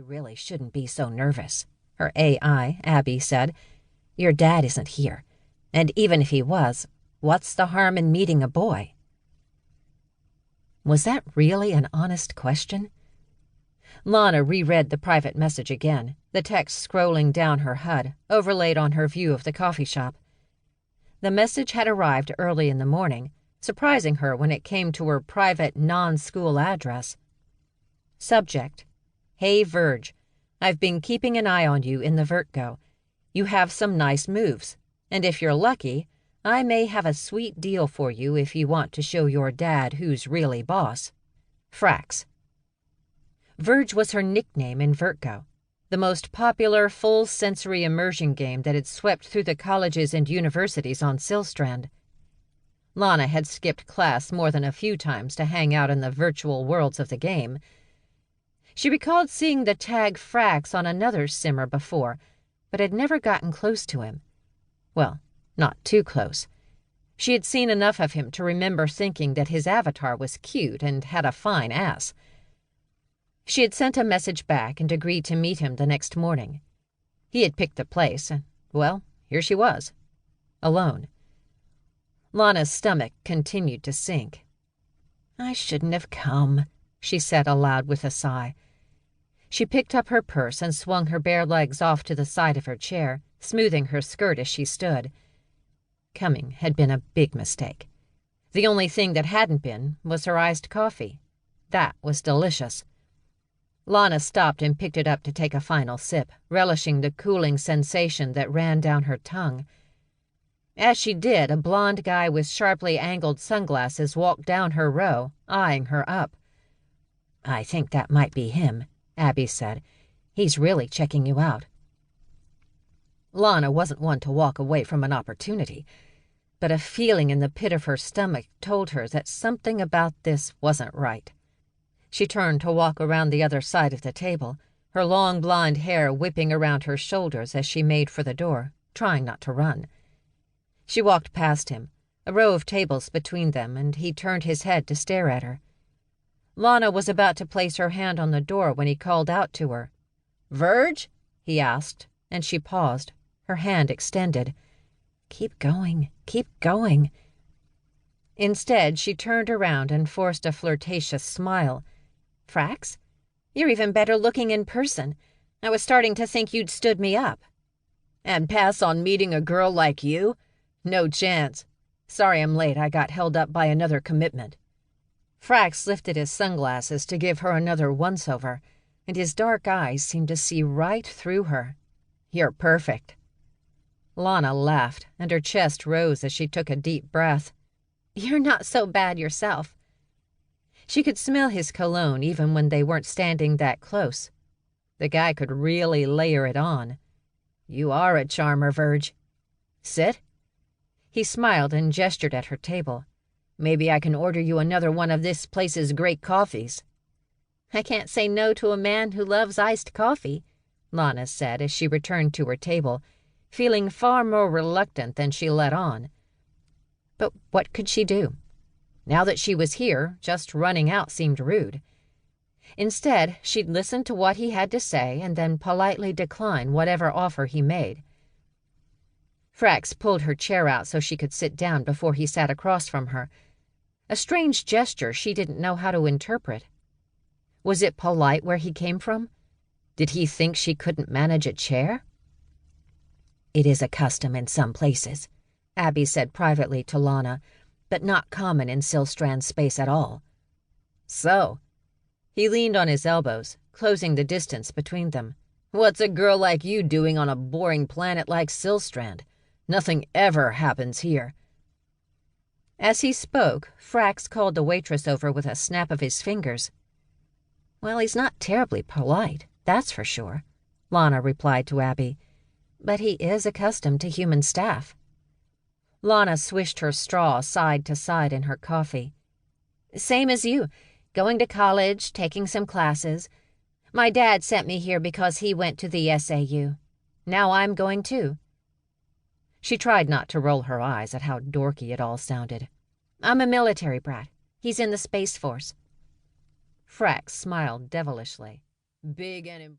really shouldn't be so nervous," her AI, Abby, said. "Your dad isn't here. And even if he was, what's the harm in meeting a boy?" Was that really an honest question? Lana reread the private message again, the text scrolling down her HUD, overlaid on her view of the coffee shop. The message had arrived early in the morning, surprising her when it came to her private non-school address. Subject: Hey Verge, I've been keeping an eye on you in the Vertgo. You have some nice moves, and if you're lucky, I may have a sweet deal for you if you want to show your dad who's really boss. Frax. Verge was her nickname in Vertgo, the most popular full-sensory immersion game that had swept through the colleges and universities on Silstrand. Lana had skipped class more than a few times to hang out in the virtual worlds of the game. She recalled seeing the tag Frax on another simmer before, but had never gotten close to him. Well, not too close. She had seen enough of him to remember thinking that his avatar was cute and had a fine ass. She had sent a message back and agreed to meet him the next morning. He had picked the place, and, well, here she was. Alone. Lana's stomach continued to sink. "I shouldn't have come," she said aloud with a sigh. She picked up her purse and swung her bare legs off to the side of her chair, smoothing her skirt as she stood. Coming had been a big mistake. The only thing that hadn't been was her iced coffee. That was delicious. Lana stopped and picked it up to take a final sip, relishing the cooling sensation that ran down her tongue. As she did, a blond guy with sharply angled sunglasses walked down her row, eyeing her up. "I think that might be him," Abby said. "He's really checking you out." Lana wasn't one to walk away from an opportunity, but a feeling in the pit of her stomach told her that something about this wasn't right. She turned to walk around the other side of the table, her long blonde hair whipping around her shoulders as she made for the door, trying not to run. She walked past him, a row of tables between them, and he turned his head to stare at her. Lana was about to place her hand on the door when he called out to her. "Verge?" he asked, and she paused, her hand extended. "Keep going, keep going." Instead, she turned around and forced a flirtatious smile. "Frax? You're even better looking in person. I was starting to think you'd stood me up." "And pass on meeting a girl like you? No chance. Sorry I'm late, I got held up by another commitment." Frax lifted his sunglasses to give her another once-over, and his dark eyes seemed to see right through her. "You're perfect." Lana laughed, and her chest rose as she took a deep breath. "You're not so bad yourself." She could smell his cologne even when they weren't standing that close. The guy could really layer it on. "You are a charmer, Verge. Sit." He smiled and gestured at her table. "Maybe I can order you another one of this place's great coffees." "I can't say no to a man who loves iced coffee," Lana said as she returned to her table, feeling far more reluctant than she let on. But what could she do? Now that she was here, just running out seemed rude. Instead, she'd listen to what he had to say and then politely decline whatever offer he made. Frax pulled her chair out so she could sit down before he sat across from her. A strange gesture she didn't know how to interpret. Was it polite where he came from? Did he think she couldn't manage a chair? "It is a custom in some places," Abby said privately to Lana, "but not common in Silstrand space at all." "So?" He leaned on his elbows, closing the distance between them. "What's a girl like you doing on a boring planet like Silstrand? Nothing ever happens here." As he spoke, Frax called the waitress over with a snap of his fingers. "Well, he's not terribly polite, that's for sure," Lana replied to Abby. "But he is accustomed to human staff." Lana swished her straw side to side in her coffee. "Same as you. Going to college, taking some classes. My dad sent me here because he went to the SAU. Now I'm going too." She tried not to roll her eyes at how dorky it all sounded. "I'm a military brat. He's in the Space Force." Frax smiled devilishly. "Big and important."